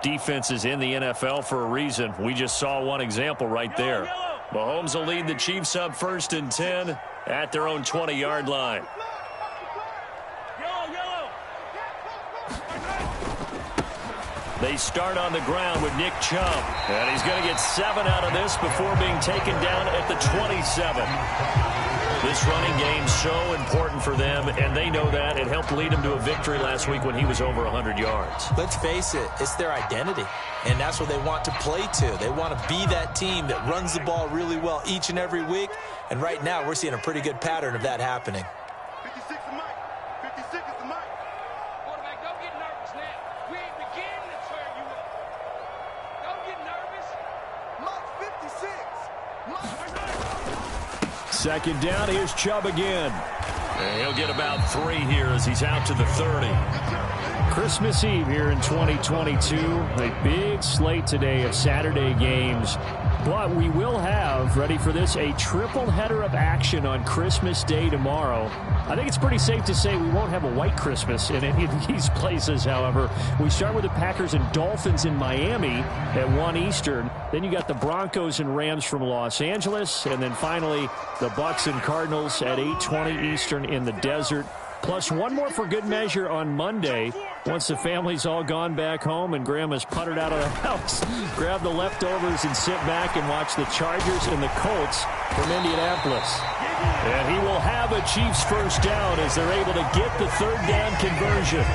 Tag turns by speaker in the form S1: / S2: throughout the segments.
S1: Defenses in the NFL for a reason. We just saw one example right there. Mahomes will lead the Chiefs up 1st and 10 at their own 20-yard line. They start on the ground with Nick Chubb. And he's going to get 7 out of this before being taken down at the 27. This running game so important for them, and they know that. It helped lead them to a victory last week when he was over 100 yards.
S2: Let's face it, it's their identity, and that's what they want to play to. They want to be that team that runs the ball really well each and every week, and right now we're seeing a pretty good pattern of that happening.
S3: 56 is Mike. 56 is the Mike.
S4: Quarterback, don't get nervous now. We ain't beginning to turn you up. Don't get nervous.
S3: Mike 56. Mike.
S1: Second down, here's Chubb again. And he'll get about 3 here as he's out to the 30. Christmas Eve here in 2022. A big slate today of Saturday games. But we will have, ready for this, a triple header of action on Christmas Day tomorrow. I think it's pretty safe to say we won't have a white Christmas in any of these places, however. We start with the Packers and Dolphins in Miami at 1 Eastern. Then you got the Broncos and Rams from Los Angeles. And then finally, the Bucks and Cardinals at 8:20 Eastern in the desert. Plus one more for good measure on Monday. Once the family's all gone back home and Grandma's puttered out of the house, grab the leftovers and sit back and watch the Chargers and the Colts from Indianapolis. And he will have a Chiefs first down as they're able to get the 3rd down conversion.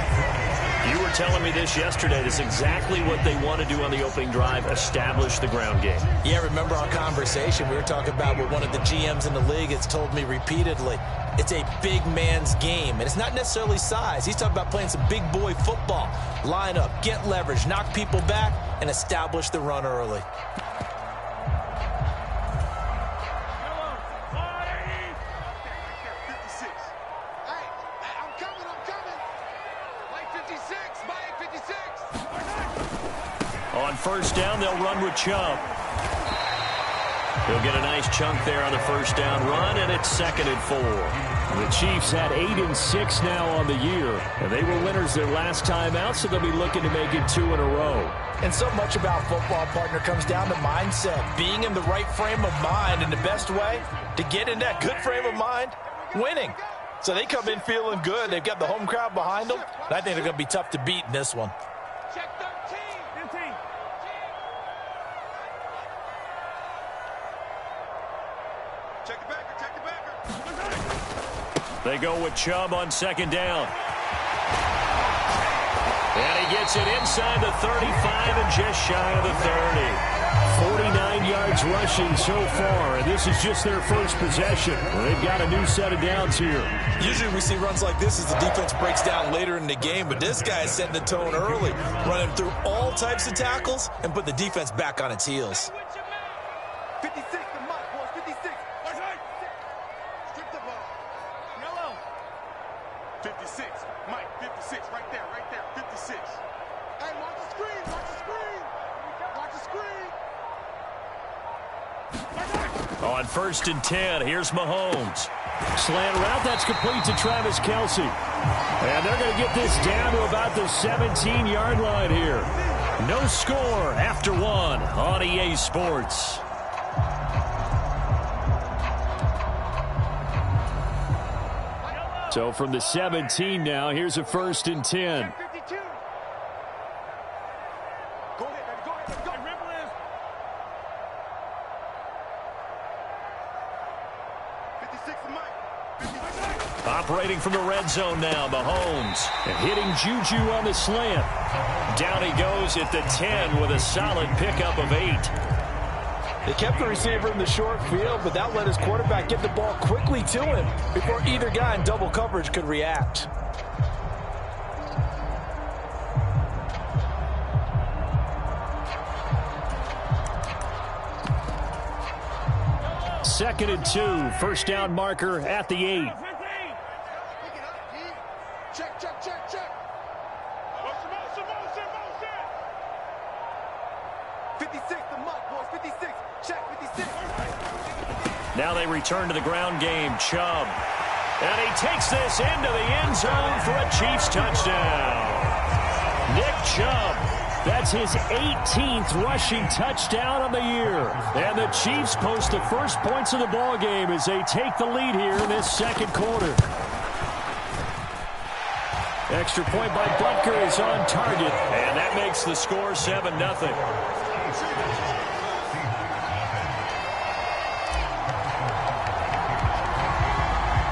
S1: You were telling me this yesterday. This is exactly what they want to do on the opening drive, establish the ground game.
S2: Yeah, remember our conversation? We were talking about what one of the GMs in the league has told me repeatedly. It's a big man's game, and it's not necessarily size. He's talking about playing some big boy football. Line up, get leverage, knock people back, and establish the run early.
S1: On first down, they'll run with Chubb. He'll get a nice chunk there on the first down run, and it's 2nd and 4. The Chiefs had 8 and 6 now on the year, and they were winners their last time out, so they'll be looking to make it 2 in a row.
S2: And so much about football, partner, comes down to mindset, being in the right frame of mind, and the best way to get in that good frame of mind, winning. So they come in feeling good. They've got the home crowd behind them, and I think they're going to be tough to beat in this one.
S4: Check 13. 15.
S3: Check the backer. Check the backer.
S1: They go with Chubb on 2nd down. And he gets it inside the 35 and just shy of the 30. 49 yards rushing so far, and this is just their first possession. They've got a new set of downs here.
S2: Usually we see runs like this as the defense breaks down later in the game, but this guy is setting the tone early, running through all types of tackles and put the defense back on its heels.
S3: 56 to Mike, boys. 56. Strip the ball. Yellow. 56. Mike, 56. Right there, right there. 56. Hey, watch the screen. Watch the screen. Watch the screen.
S1: On 1st and 10, here's Mahomes. Slant route, that's complete to Travis Kelce. And they're going to get this down to about the 17-yard line here. No score after 1 on EA Sports. So from the 17 now, here's a 1st and 10.
S3: 52. Go ahead, baby. Go ahead. Go. Remember this. 56 to Mike. 56.
S1: Operating from the red zone now, Mahomes. And hitting Juju on the slant. Down he goes at the 10 with a solid pickup of 8.
S2: They kept the receiver in the short field, but that let his quarterback get the ball quickly to him before either guy in double coverage could react.
S1: Second and 2, first down marker at the 8.
S3: Check, check, check, check. Motion. 56 to Mike, boys. 56. Check, 56.
S1: Now they return to the ground game. Chubb. And he takes this into the end zone for a Chiefs touchdown. Nick Chubb That's his 18th rushing touchdown of the year. And the Chiefs post the first points of the ball game as they take the lead here in this second quarter. Extra point by Butker is on target, and that makes the score 7-0.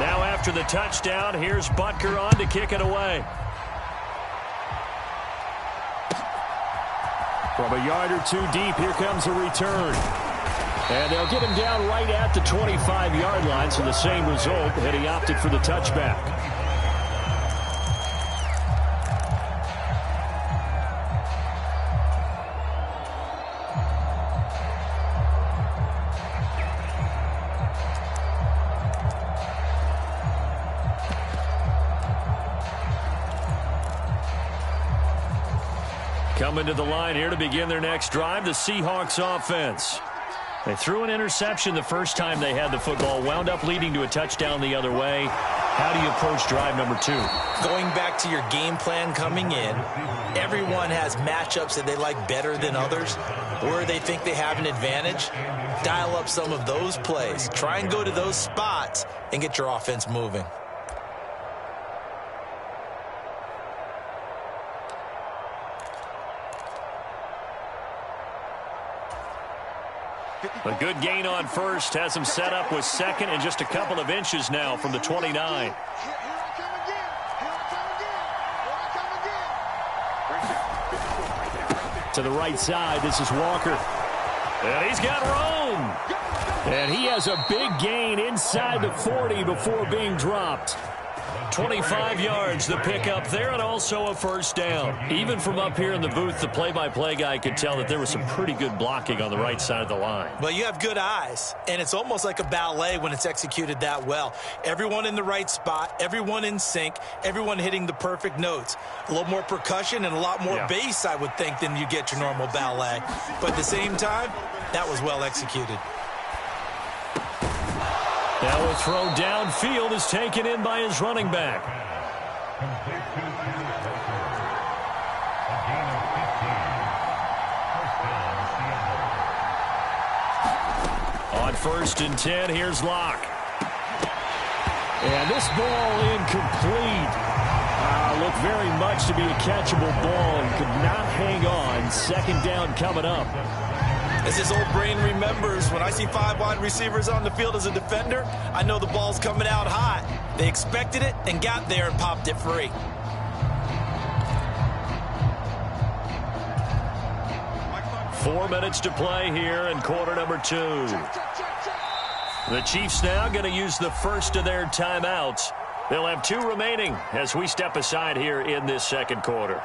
S1: Now after the touchdown, here's Butker on to kick it away. From a yard or two deep, here comes a return. And they'll get him down right at the 25-yard line, so the same result, and he opted for the touchback. Coming to the line here to begin their next drive, the Seahawks offense. They threw an interception the first time they had the football, wound up leading to a touchdown the other way. How do you approach drive number 2?
S2: Going back to your game plan coming in, everyone has matchups that they like better than others, where they think they have an advantage. Dial up some of those plays. Try and go to those spots and get your offense moving.
S1: A good gain on first has him set up with second and just a couple of inches now from the 29. To the right side, this is Walker. And he's got room. And he has a big gain inside the 40 before being dropped. 25 yards, the pickup there, and also a first down. Even from up here in the booth, the play-by-play guy could tell that there was some pretty good blocking on the right side of the line.
S2: Well, you have good eyes, and it's almost like a ballet when it's executed that well. Everyone in the right spot, everyone in sync, everyone hitting the perfect notes. A little more percussion and a lot more bass, I would think, than you get your normal ballet. But at the same time, that was well executed.
S1: Now a throw downfield is taken in by his running back. On 1st and 10, here's Locke. And this ball incomplete. Looked very much to be a catchable ball and could not hang on. Second down coming up.
S2: As his old brain remembers, when I see 5 wide receivers on the field as a defender, I know the ball's coming out hot. They expected it and got there and popped it free.
S1: Four minutes to play here in quarter number 2. The Chiefs now going to use the first of their timeouts. They'll have 2 remaining as we step aside here in this second quarter.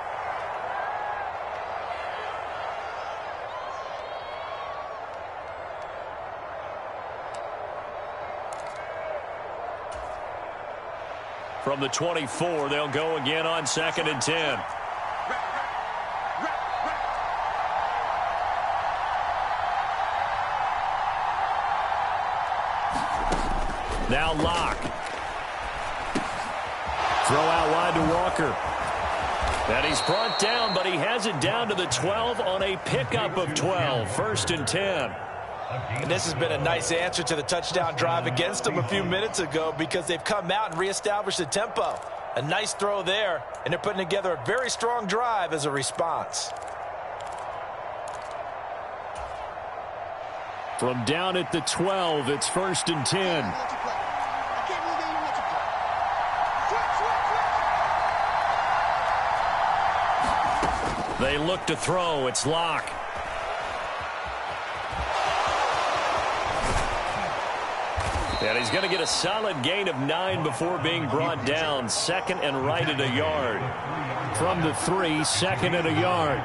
S1: From the 24, they'll go again on 2nd and 10. Now Locke. Throw out wide to Walker. And he's brought down, but he has it down to the 12 on a pickup of 12. 1st and 10.
S2: And this has been a nice answer to the touchdown drive against them a few minutes ago because they've come out and reestablished the tempo. A nice throw there, and they're putting together a very strong drive as a response.
S1: From down at the 12, it's 1st and 10. They look to throw. It's Locke. And he's going to get a solid gain of 9 before being brought down. 2nd and right at a yard. From the 3, 2nd and a yard.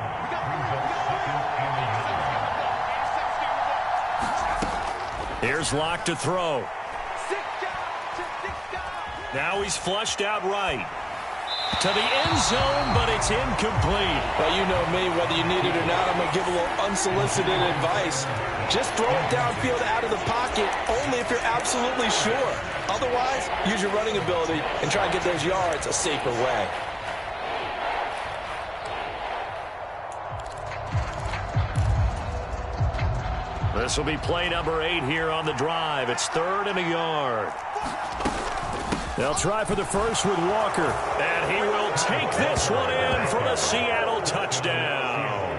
S1: Here's Locke to throw. Now he's flushed out right. To the end zone, but it's incomplete.
S2: Well, you know me, whether you need it or not, I'm going to give a little unsolicited advice. Just throw it downfield out of the pocket only if you're absolutely sure. Otherwise, use your running ability and try and get those yards a safer way.
S1: This will be play number 8 here on the drive. It's 3rd and a yard. They'll try for the first with Walker. And he will take this one in for the Seattle touchdown.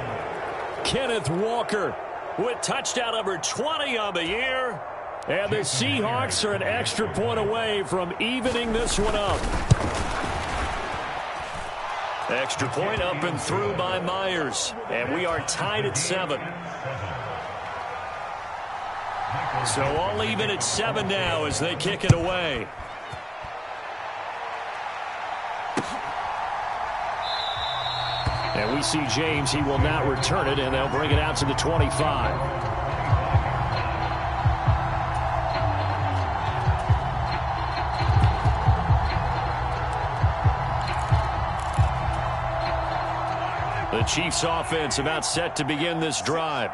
S1: Kenneth Walker with touchdown number 20 on the year. And the Seahawks are an extra point away from evening this one up. Extra point up and through by Myers. And we are tied at 7. So all even at 7 now as they kick it away. And we see James. He will not return it, and they'll bring it out to the 25. The Chiefs offense about set to begin this drive.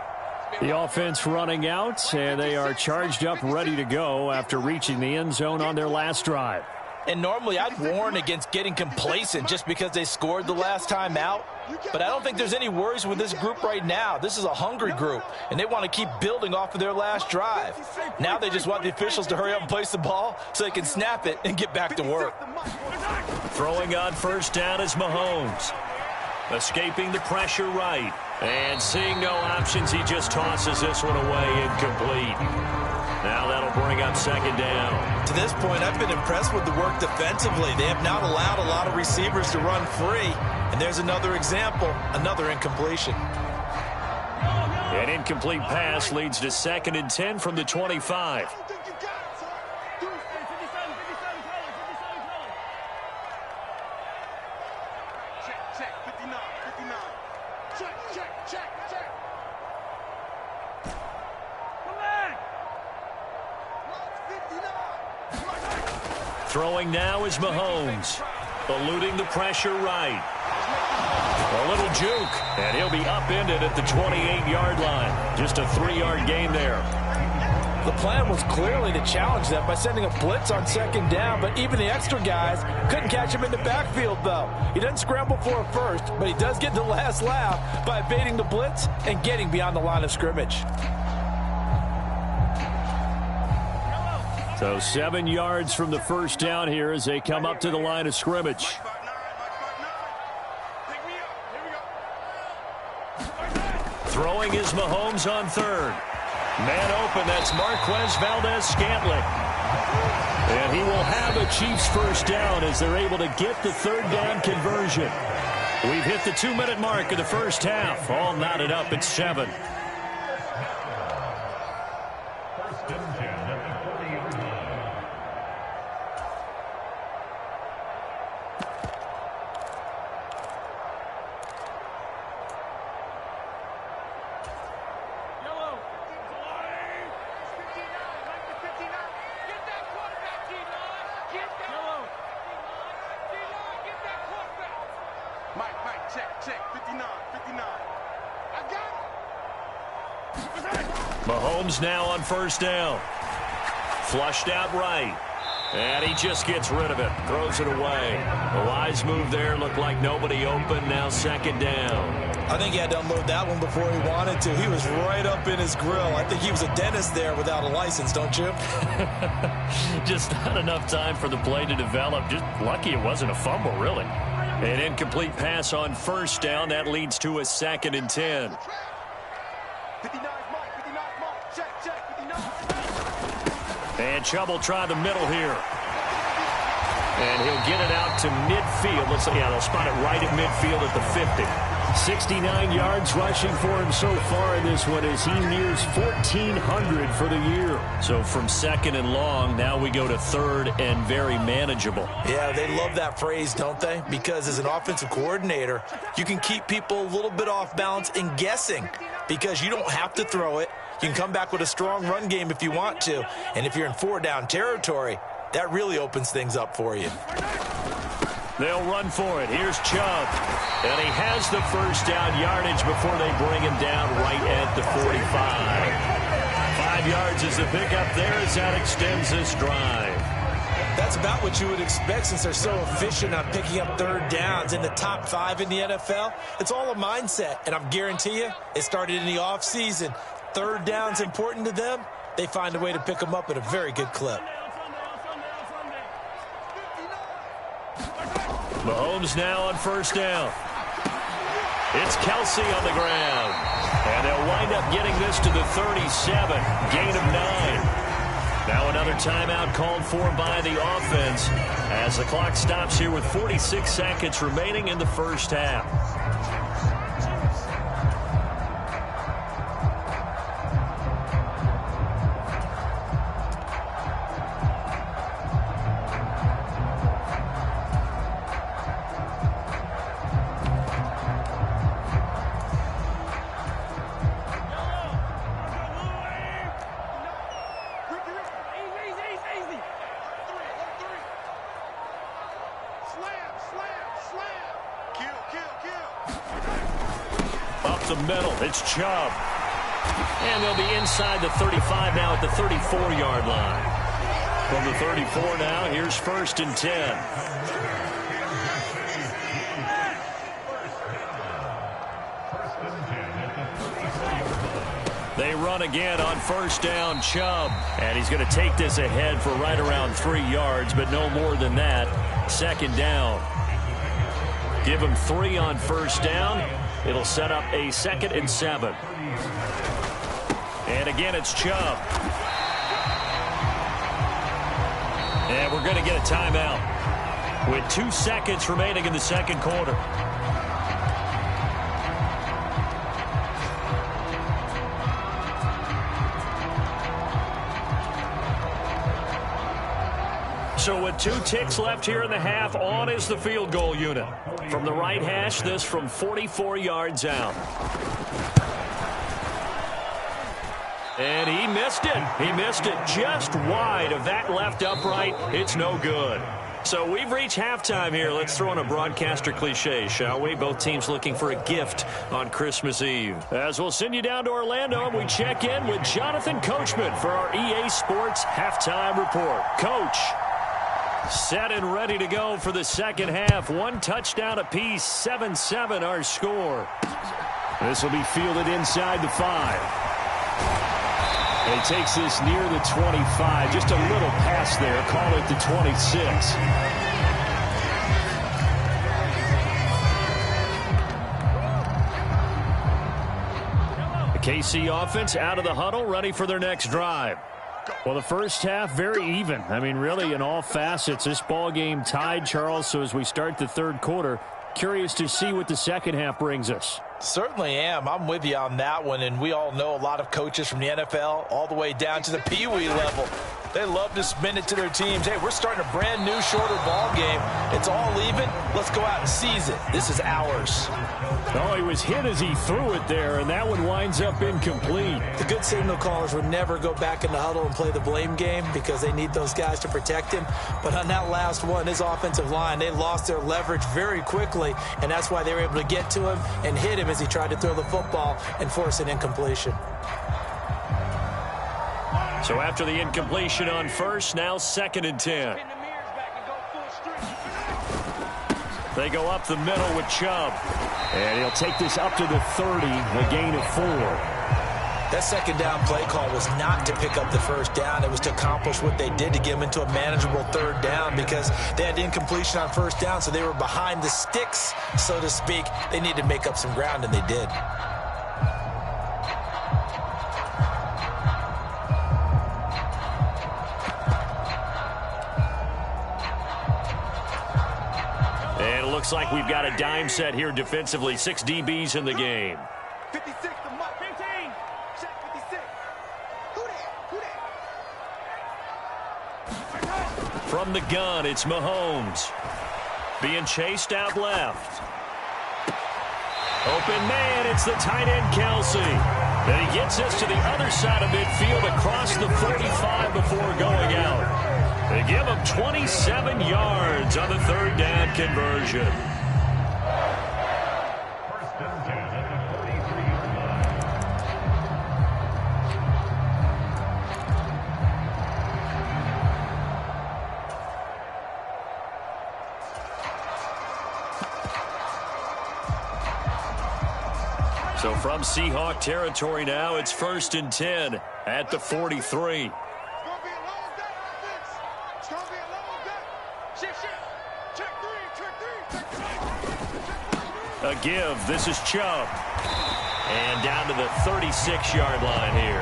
S1: The offense running out, and they are charged up, ready to go after reaching the end zone on their last drive.
S2: And normally I'd warn against getting complacent just because they scored the last time out. But I don't think there's any worries with this group right now. This is a hungry group, and they want to keep building off of their last drive. Now they just want the officials to hurry up and place the ball so they can snap it and get back to work.
S1: Throwing on first down is Mahomes. Escaping the pressure right. And seeing no options, he just tosses this one away incomplete. Now that'll bring up second down.
S2: To this point, I've been impressed with the work defensively. They have not allowed a lot of receivers to run free. And there's another example, another incompletion.
S1: An incomplete pass leads to 2nd and 10 from the 25. Throwing now is Mahomes. Eluding the pressure right. A little juke, and he'll be upended at the 28-yard line. Just a 3-yard gain there.
S2: The plan was clearly to challenge them by sending a blitz on second down, but even the extra guys couldn't catch him in the backfield, though. He doesn't scramble for a first, but he does get the last laugh by evading the blitz and getting beyond the line of scrimmage.
S1: So 7 yards from the first down here as they come up to the line of scrimmage. Throwing is Mahomes on 3rd. Man open, that's Marquez Valdes-Scantling. And he will have a Chiefs first down as they're able to get the 3rd down conversion. We've hit the 2-minute mark of the first half. All knotted up at 7. Mahomes now on first down. Flushed out right. And he just gets rid of it. Throws it away. A wise move there. Looked like nobody open. Now 2nd down.
S2: I think he had to unload that one before he wanted to. He was right up in his grill. I think he was a dentist there without a license, don't you?
S1: Just not enough time for the play to develop. Just lucky it wasn't a fumble, really. An incomplete pass on first down. That leads to a 2nd and 10. And Chubb will try the middle here. And he'll get it out to midfield. Let's see, yeah, they'll spot it right at midfield at the 50. 69 yards rushing for him so far in this one as he nears 1,400 for the year. So from 2nd and long, now we go to 3rd and very manageable.
S2: Yeah, they love that phrase, don't they? Because as an offensive coordinator, you can keep people a little bit off balance and guessing because you don't have to throw it. You can come back with a strong run game if you want to. And if you're in 4-down territory, that really opens things up for you.
S1: They'll run for it. Here's Chubb. And he has the first down yardage before they bring him down right at the 45. 5 yards is the pickup there as that extends this drive.
S2: That's about what you would expect since they're so efficient on picking up 3rd downs in the top 5 in the NFL. It's all a mindset, and I guarantee you it started in the offseason. third down's important to them, they find a way to pick them up at a very good clip.
S1: Mahomes now on first down. It's Kelsey on the ground. And they'll wind up getting this to the 37. Gain of 9. Now another timeout called for by the offense as the clock stops here with 46 seconds remaining in the first half. The middle, it's Chubb. And they'll be inside the 35 now at the 34-yard line. From the 34 now, here's 1st and 10. They run again on first down, Chubb. And he's going to take this ahead for right around 3 yards, but no more than that. 2nd down. Give him 3 on first down. It'll set up a 2nd and 7. And again, it's Chubb. And we're going to get a timeout with 2 seconds remaining in the second quarter. So with 2 ticks left here in the half, on is the field goal unit. From the right hash, this from 44 yards out. And he missed it. He missed it just wide of that left upright. It's no good. So we've reached halftime here. Let's throw in a broadcaster cliche, shall we? Both teams looking for a gift on Christmas Eve. As we'll send you down to Orlando, and we check in with Jonathan Coachman for our EA Sports Halftime Report. Coach. Set and ready to go for the second half. 1 touchdown apiece, 7-7 our score. This will be fielded inside the 5. And he takes this near the 25. Just a little pass there. Call it the 26. The KC offense out of the huddle, ready for their next drive. Well, the first half, very even. I mean, really, in all facets, this ball game tied, Charles. So as we start the third quarter, curious to see what the second half brings us.
S2: Certainly am. I'm with you on that one, and we all know a lot of coaches from the NFL all the way down to the Pee-wee level. They love to spin it to their teams. Hey, we're starting a brand new, shorter ball game. It's all even. Let's go out and seize it. This is ours.
S1: Oh, he was hit as he threw it there, and that one winds up incomplete.
S2: The good signal callers would never go back in the huddle and play the blame game because they need those guys to protect him. But on that last one, his offensive line, they lost their leverage very quickly, and that's why they were able to get to him and hit him as he tried to throw the football and force an incompletion.
S1: So after the incompletion on first, now 2nd and 10. They go up the middle with Chubb. And he'll take this up to the 30, a gain of 4.
S2: That second down play call was not to pick up the first down. It was to accomplish what they did to get them into a manageable third down because they had incompletion on first down, so they were behind the sticks, so to speak. They needed to make up some ground, and they did.
S1: And it looks like we've got a dime set here defensively. 6 DBs in the game.
S3: 56 to Mike. 15. Check 56. Who that?
S1: From the gun, it's Mahomes. Being chased out left. Open man, it's the tight end Kelsey. Then he gets this to the other side of midfield across the 45 before going out. They give him 27 yards on the third down conversion. So From Seahawk territory now, it's 1st and 10 at the 43. A give. This is Chubb. And down to the 36-yard line here.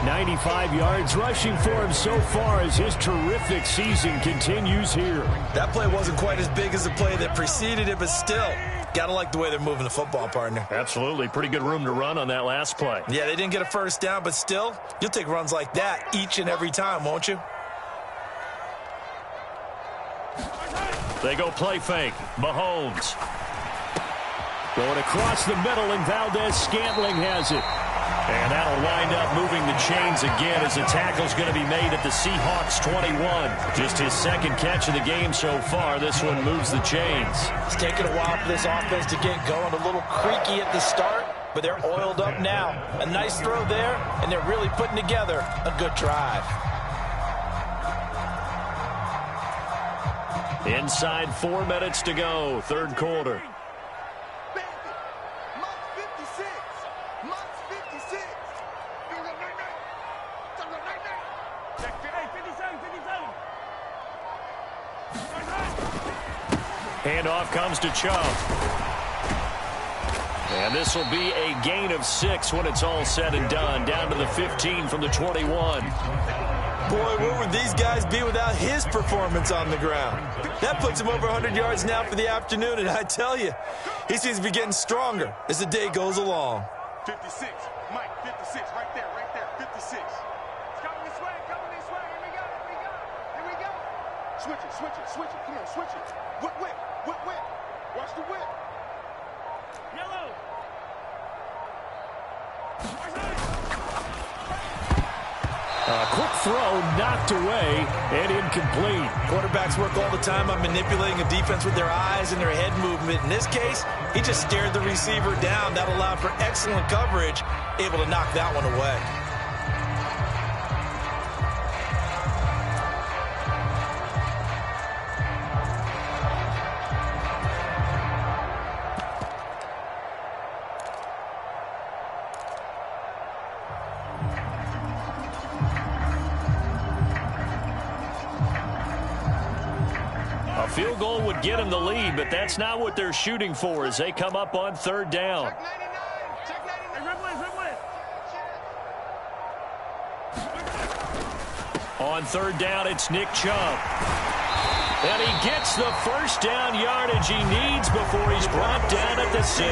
S1: 95 yards rushing for him so far as his terrific season continues here.
S2: That play wasn't quite as big as the play that preceded it, but still, got to like the way they're moving the football, partner.
S1: Absolutely. Pretty good room to run on that last play.
S2: Yeah, they didn't get a first down, but still, you'll take runs like that each and every time, won't you?
S1: They go play fake. Mahomes. Going across the middle, and Valdez-Scantling has it. And that'll wind up moving the chains again as the tackle's going to be made at the Seahawks 21. Just his second catch of the game so far. This one moves the chains.
S2: It's taken a while for this offense to get going. A little creaky at the start, but they're oiled up now. A nice throw there, and they're really putting together a good drive.
S1: Inside 4 minutes to go, third quarter. Handoff comes to Chubb. And this will be a gain of 6 when it's all said and done. Down to the 15 from the 21.
S2: Boy, where would these guys be without his performance on the ground? That puts him over 100 yards now for the afternoon, and I tell you, he seems to be getting stronger as the day goes along.
S3: 56, Mike, 56, right there, 56. It's coming this way, here we go. Switch it, come on, switch it. Whip. Watch the whip. Yellow.
S1: A quick throw knocked away and incomplete.
S2: Quarterbacks work all the time on manipulating a defense with their eyes and their head movement. In this case, he just stared the receiver down. That allowed for excellent coverage, able to knock that one away.
S1: Field goal would get him the lead, but that's not what they're shooting for as they come up on third down. On third down, it's Nick Chubb. And he gets the first down yardage he needs before he's brought down at the 6.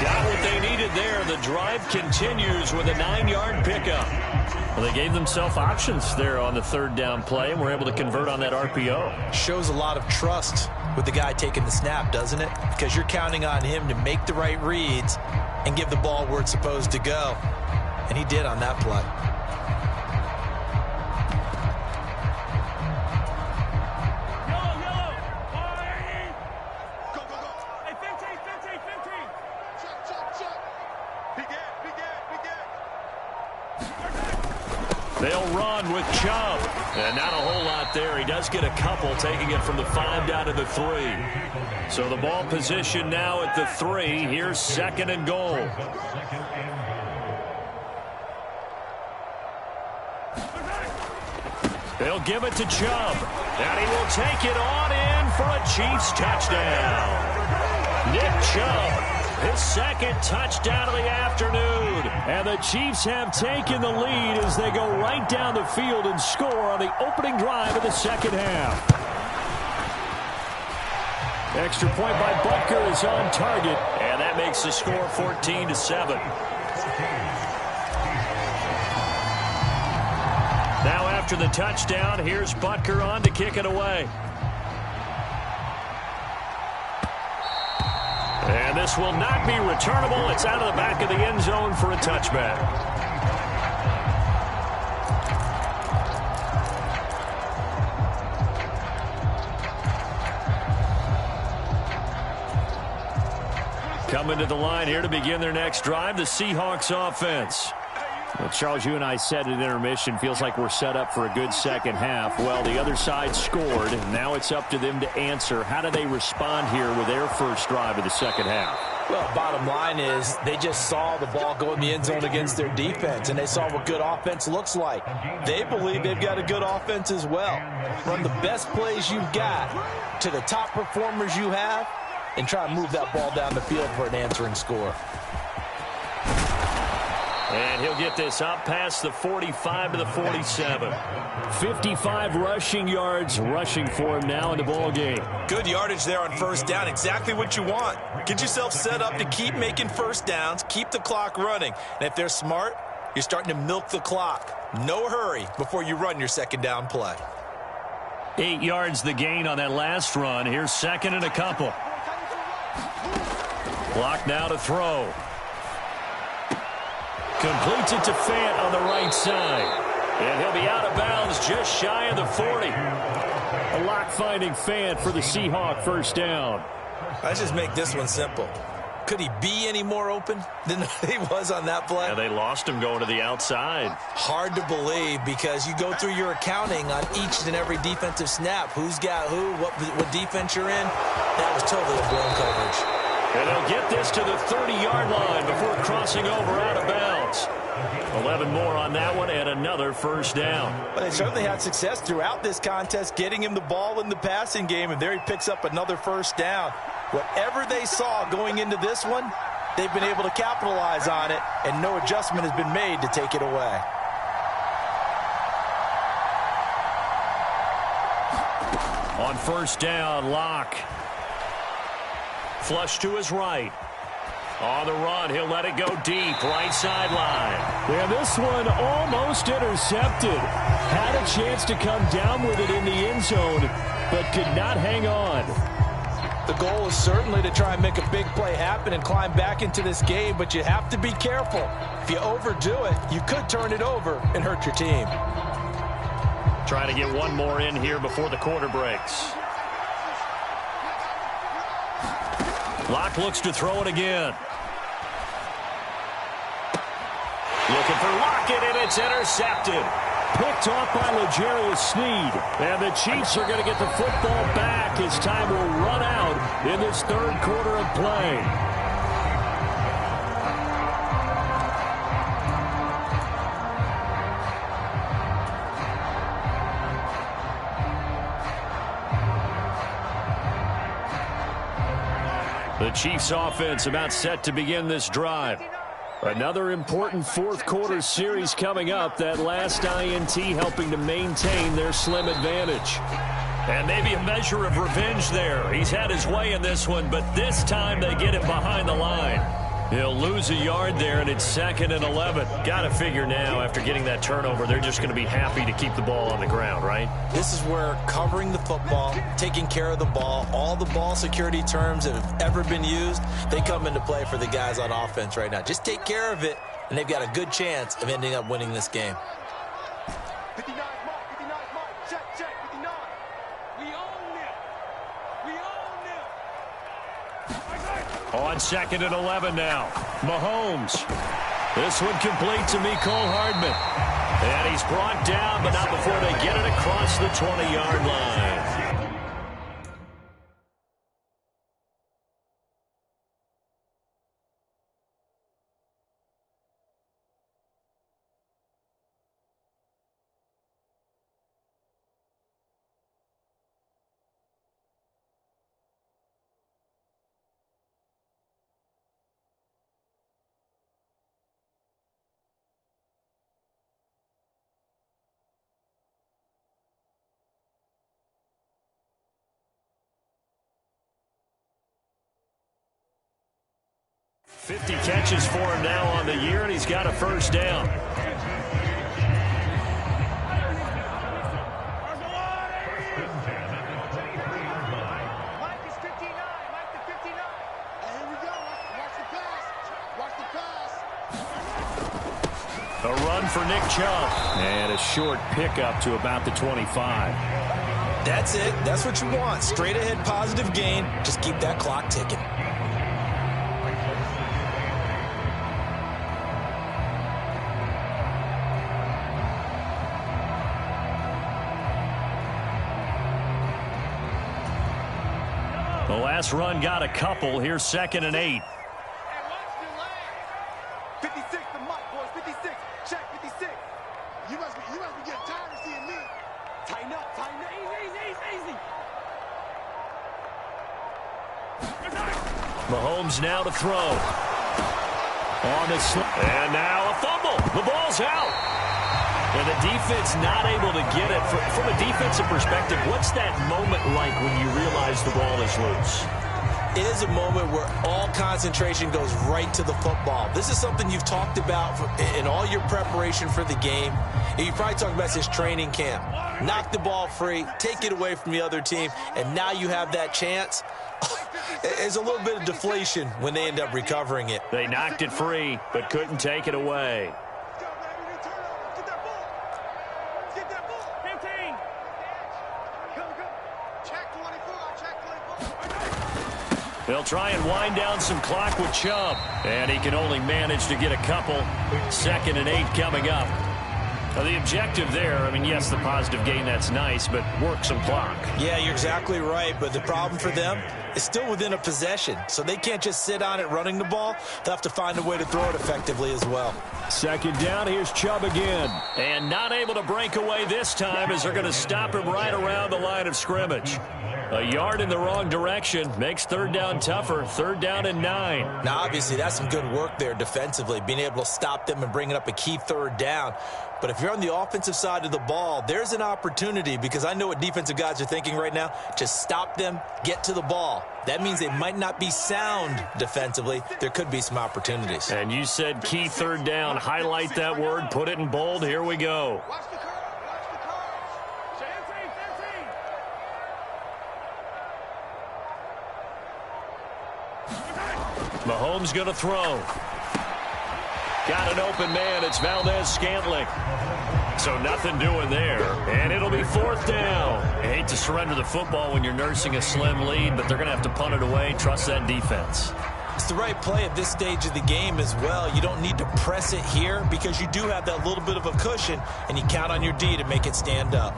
S1: Got what they needed there. The drive continues with a 9-yard pickup. Well, they gave themselves options there on the third down play and were able to convert on that RPO.
S2: Shows a lot of trust with the guy taking the snap, doesn't it? Because you're counting on him to make the right reads and give the ball where it's supposed to go. And he did on that play.
S1: They'll run with Chubb. And not a whole lot there. He does get a couple, taking it from the 5 down to the 3. So the ball position now at the 3. Here's 2nd and goal. They'll give it to Chubb. And he will take it on in for a Chiefs touchdown. Nick Chubb. His second touchdown of the afternoon. And the Chiefs have taken the lead as they go right down the field and score on the opening drive of the second half. Extra point by Butker is on target. And that makes the score 14-7. Now after the touchdown, here's Butker on to kick it away. And this will not be returnable. It's out of the back of the end zone for a touchback. Coming to the line here to begin their next drive, the Seahawks offense. Well, Charles, you and I said at intermission, feels like we're set up for a good second half. Well, the other side scored, and now it's up to them to answer. How do they respond here with their first drive of the second half?
S2: Well, bottom line is they just saw the ball go in the end zone against their defense, and they saw what good offense looks like. They believe they've got a good offense as well. Run the best plays you've got to the top performers you have, and try to move that ball down the field for an answering score.
S1: And he'll get this up past the 45 to the 47. 55 rushing yards rushing for him now in the ball game.
S2: Good yardage there on first down. Exactly what you want. Get yourself set up to keep making first downs, keep the clock running. And if they're smart, you're starting to milk the clock. No hurry before you run your second down play.
S1: 8 yards the gain on that last run. Here's second and a couple. Clock now to throw. Completes it to Fant on the right side. And he'll be out of bounds just shy of the 40. A lock finding Fant for the Seahawk first down.
S2: Let's just make this one simple. Could he be any more open than he was on that play?
S1: Yeah, they lost him going to the outside.
S2: Hard to believe because you go through your accounting on each and every defensive snap. Who's got who, what defense you're in. That was totally a blown coverage.
S1: And they'll get this to the 30-yard line before crossing over out of bounds. 11 more on that one and another first down.
S2: Well, they certainly had success throughout this contest getting him the ball in the passing game, and there he picks up another first down. Whatever they saw going into this one, they've been able to capitalize on it, and no adjustment has been made to take it away.
S1: On first down, Locke. Flush to his right. On the run, he'll let it go deep, right sideline. And this one almost intercepted. Had a chance to come down with it in the end zone, but could not hang on.
S2: The goal is certainly to try and make a big play happen and climb back into this game, but you have to be careful. If you overdo it, you could turn it over and hurt your team.
S1: Trying to get one more in here before the quarter breaks. Locke looks to throw it again. Looking for Lockett, and it's intercepted. Picked off by L'Jarius Sneed. And the Chiefs are going to get the football back as time will run out in this third quarter of play. The Chiefs offense about set to begin this drive. Another important fourth quarter series coming up. That last INT helping to maintain their slim advantage. And maybe a measure of revenge there. He's had his way in this one, but this time they get him behind the line. He'll lose a yard there, and it's 2nd and 11. Got to figure now, after getting that turnover, they're just going to be happy to keep the ball on the ground, right?
S2: This is where covering the football, taking care of the ball, all the ball security terms that have ever been used, they come into play for the guys on offense right now. Just take care of it, and they've got a good chance of ending up winning this game.
S3: 59 mark, check, 59.
S4: We own them. We own them.
S1: On 2nd and 11 now. Mahomes. This one complete to Mecole Hardman. And he's brought down, but not before they get it across the 20-yard line. $50 catches for him now on the year, and he's got a first down.
S3: Mike is 59. Mike to 59. Here we go. Watch the pass. Watch the pass.
S1: A run for Nick Chubb. And a short pickup to about the 25.
S2: That's it. That's what you want. Straight ahead positive gain. Just keep that clock ticking.
S1: The last run got a couple. Here's 2nd and 8.
S3: the mic, boys. 56. Check 56. You must be getting tired of seeing me. Tighten up, tighten up. Easy.
S1: Mahomes now to throw. And now a fumble. The ball's out. And the defense not able to get it. From a defensive perspective, what's that moment like when you realize the ball is loose?
S2: It is a moment where all concentration goes right to the football. This is something you've talked about in all your preparation for the game. And you probably talked about since training camp. Knock the ball free, take it away from the other team, and now you have that chance. There's a little bit of deflation when they end up recovering it.
S1: They knocked it free, but couldn't take it away. They'll try and wind down some clock with Chubb. And he can only manage to get a couple. 2nd and 8 coming up. Now the objective there, I mean, yes, the positive gain, that's nice, but work some clock.
S2: Yeah, you're exactly right. But the problem for them is still within a possession. So they can't just sit on it running the ball. They'll have to find a way to throw it effectively as well.
S1: 2nd down, here's Chubb again. And not able to break away this time as they're going to stop him right around the line of scrimmage. A yard in the wrong direction makes 3rd down tougher. 3rd down and 9.
S2: Now, obviously, that's some good work there defensively, being able to stop them and bringing up a key 3rd down. But if you're on the offensive side of the ball, there's an opportunity, because I know what defensive guys are thinking right now. Just stop them, get to the ball. That means they might not be sound defensively. There could be some opportunities.
S1: And you said key 3rd down. Highlight that word. Put it in bold. Here we go. Mahomes going to throw. Got an open man. It's Valdez-Scantling. So nothing doing there. And it'll be 4th down. I hate to surrender the football when you're nursing a slim lead, but they're going to have to punt it away. Trust that defense.
S2: It's the right play at this stage of the game as well. You don't need to press it here because you do have that little bit of a cushion, and you count on your D to make it stand up.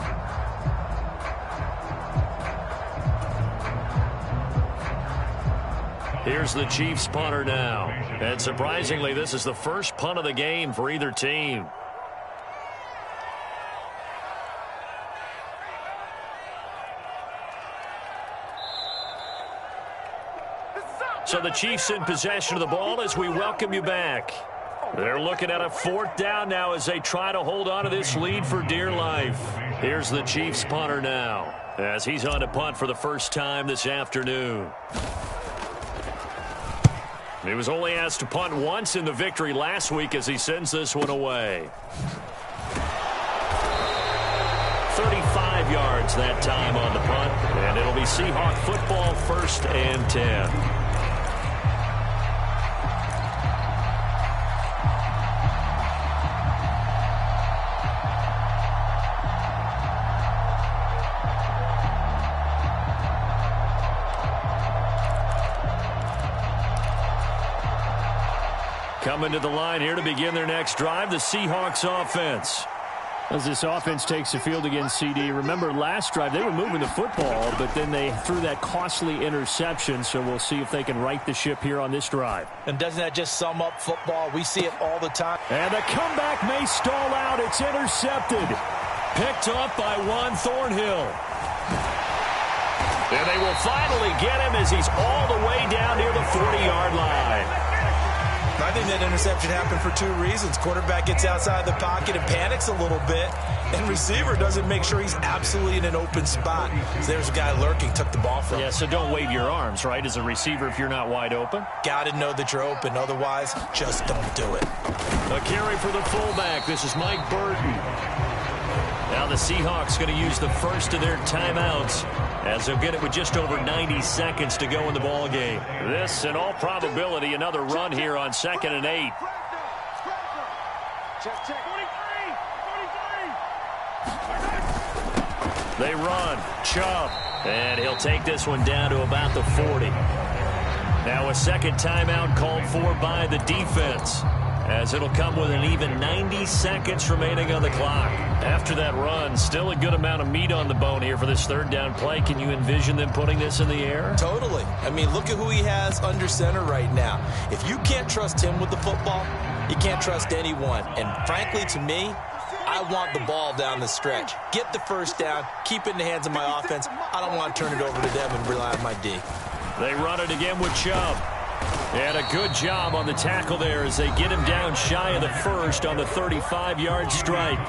S1: Here's the Chiefs punter now. And surprisingly, this is the first punt of the game for either team. So the Chiefs in possession of the ball as we welcome you back. They're looking at a 4th down now as they try to hold on to this lead for dear life. Here's the Chiefs punter now as he's on to punt for the first time this afternoon. He was only asked to punt once in the victory last week as he sends this one away. 35 yards that time on the punt, and it'll be Seahawk football 1st and 10. Coming to the line here to begin their next drive, the Seahawks offense.
S5: As this offense takes the field against CD, remember last drive they were moving the football, but then they threw that costly interception, so we'll see if they can right the ship here on this drive.
S2: And doesn't that just sum up football? We see it all the time.
S1: And the comeback may stall out. It's intercepted. Picked up by Juan Thornhill. And they will finally get him as he's all the way down near the 40-yard line.
S2: I think that interception happened for 2 reasons. Quarterback gets outside the pocket and panics a little bit, and receiver doesn't make sure he's absolutely in an open spot. So there's a guy lurking, took the ball from him.
S1: Yeah, so don't wave your arms, right, as a receiver if you're not wide open.
S2: Got to know that you're open. Otherwise, just don't do it.
S1: A carry for the fullback. This is Mike Burton. Now the Seahawks going to use the first of their timeouts as they'll get it with just over 90 seconds to go in the ball game. This, in all probability, another run here on 2nd and 8. They run. Chubb. And he'll take this one down to about the 40. Now a second timeout called for by the defense, as it'll come with an even 90 seconds remaining on the clock. After that run, still a good amount of meat on the bone here for this 3rd down play. Can you envision them putting this in the air?
S2: Totally. I mean, look at who he has under center right now. If you can't trust him with the football, You can't trust anyone. And frankly, to me, I want the ball down the stretch. Get the first down, keep it in the hands of my offense. I don't want to turn it over to them and rely on my D.
S1: They run it again with Chubb. And a good job on the tackle there as they get him down shy of the first on the 35-yard strike.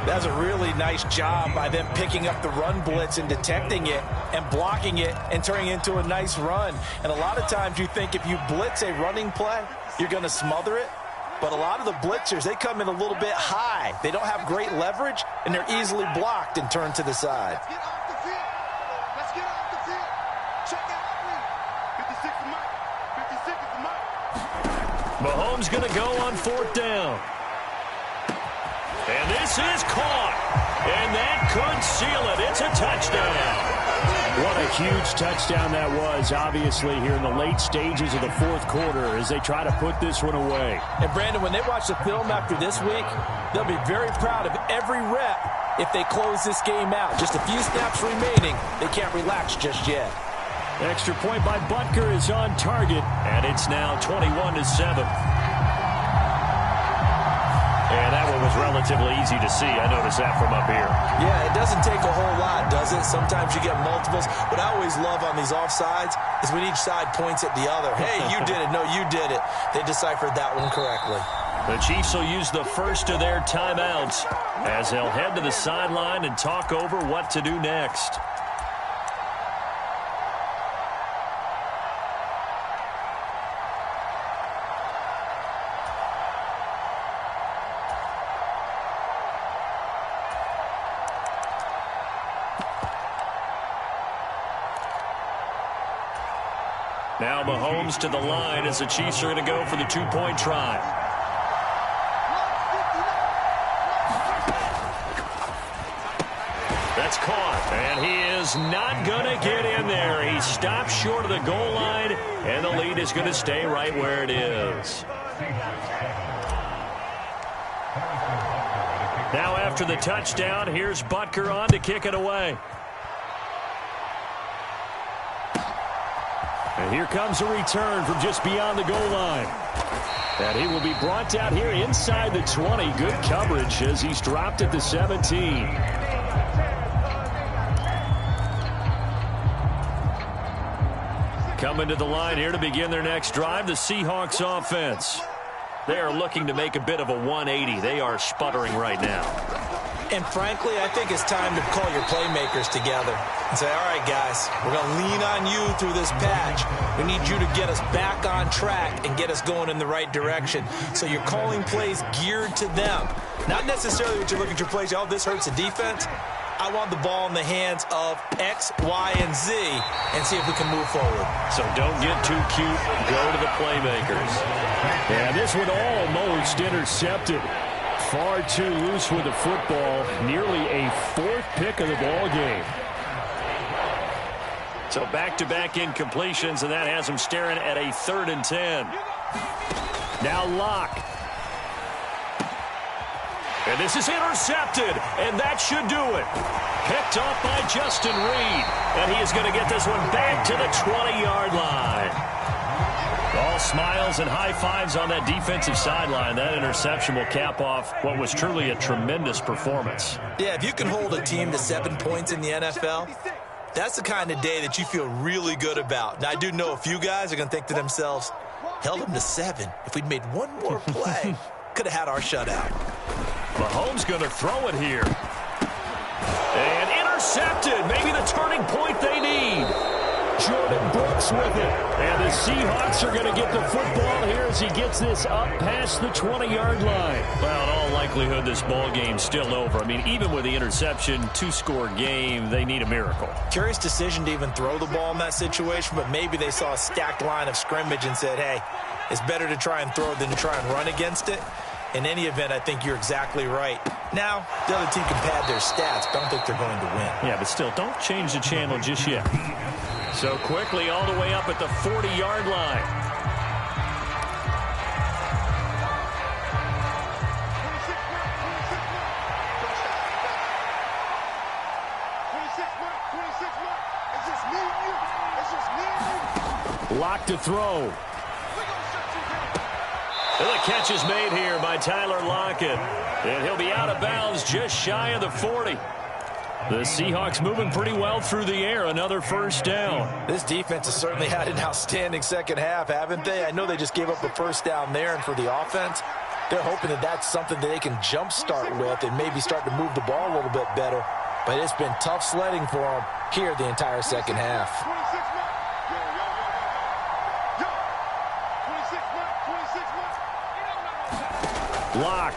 S2: That's a really nice job by them picking up the run blitz and detecting it and blocking it and turning it into a nice run. And a lot of times you think if you blitz a running play, you're going to smother it. But a lot of the blitzers, they come in a little bit high. They don't have great leverage, and they're easily blocked and turned to the side.
S3: Let's get off the field. Let's get off the field. Check out our 56 is Mike. 56 is Mike.
S1: Mahomes going to go on 4th down. And this is caught. And that could seal it. It's a touchdown. What a huge touchdown that was, obviously, here in the late stages of the 4th quarter as they try to put this one away.
S2: And, Brandon, when they watch the film after this week, they'll be very proud of every rep if they close this game out. Just a few snaps remaining. They can't relax just yet.
S1: Extra point by Butker is on target, and it's now 21-7. And that one was relatively easy to see. I noticed that from up here.
S2: Yeah, it doesn't take a whole lot, does it? Sometimes you get multiples. What I always love on these offsides is when each side points at the other. Hey, you did it. No, you did it. They deciphered that one correctly.
S1: The Chiefs will use the first of their timeouts as they'll head to the sideline and talk over what to do next. Now Mahomes to the line as the Chiefs are going to go for the 2-point try. That's caught, and he is not going to get in there. He stops short of the goal line, and the lead is going to stay right where it is. Now after the touchdown, here's Butker on to kick it away. And here comes a return from just beyond the goal line. And he will be brought down here inside the 20. Good coverage as he's dropped at the 17. Coming to the line here to begin their next drive, the Seahawks offense. They are looking to make a bit of a 180. They are sputtering right now.
S2: And frankly, I think it's time to call your playmakers together and say, all right, guys, we're going to lean on you through this patch. We need you to get us back on track and get us going in the right direction. So you're calling plays geared to them. Not necessarily what you're looking at your plays, oh, this hurts the defense. I want the ball in the hands of X, Y, and Z and see if we can move forward.
S1: So don't get too cute. Go to the playmakers. And this one almost intercepted. Far too loose with the football. Nearly a 4th pick of the ball game. So back-to-back incompletions, and that has them staring at a 3rd and 10. Now Locke. And this is intercepted, and that should do it. Picked off by Justin Reed, and he is going to get this one back to the 20-yard line. All smiles and high fives on that defensive sideline. That interception will cap off what was truly a tremendous performance.
S2: Yeah, if you can hold a team to 7 points in the NFL, that's the kind of day that you feel really good about. Now, I do know a few guys are going to think to themselves, held them to 7. If we'd made one more play, could have had our shutout.
S1: Mahomes going to throw it here. And intercepted. Maybe the turning point they need. Jordan Brooks with it. And the Seahawks are going to get the football here as he gets this up past the 20-yard line. Well, in all likelihood, this ball game's still over. I mean, even with the interception, 2-score game, they need a miracle.
S2: Curious decision to even throw the ball in that situation, but maybe they saw a stacked line of scrimmage and said, hey, it's better to try and throw than to try and run against it. In any event, I think you're exactly right. Now, the other team can pad their stats, but I don't think they're going to win.
S1: Yeah, but still, don't change the channel just yet. So quickly all the way up at the 40-yard line. Locked to throw. And the catch is made here by Tyler Lockett. And he'll be out of bounds just shy of the 40. The Seahawks moving pretty well through the air. Another first down.
S2: This defense has certainly had an outstanding second half, haven't they? I know they just gave up a first down there, and for the offense, they're hoping that that's something that they can jumpstart with and maybe start to move the ball a little bit better. But it's been tough sledding for them here the entire second half.
S3: 26
S1: Lock.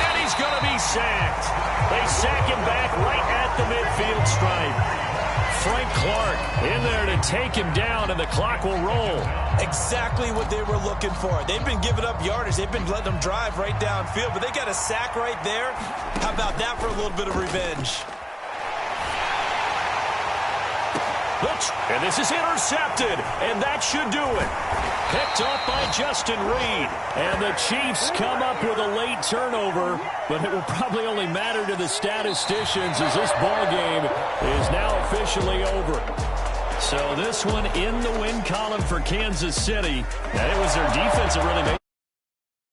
S1: And he's going to be sacked. They sack him back right at the midfield stripe. Frank Clark in there to take him down, and the clock will roll.
S2: Exactly what they were looking for. They've been giving up yardage. They've been letting them drive right downfield, but they got a sack right there. How about that for a little bit of revenge?
S1: And this is intercepted, and that should do it. Picked off by Justin Reed. And the Chiefs come up with a late turnover, but it will probably only matter to the statisticians as this ball game is now officially over. So this one in the win column for Kansas City. And it was their defense that really made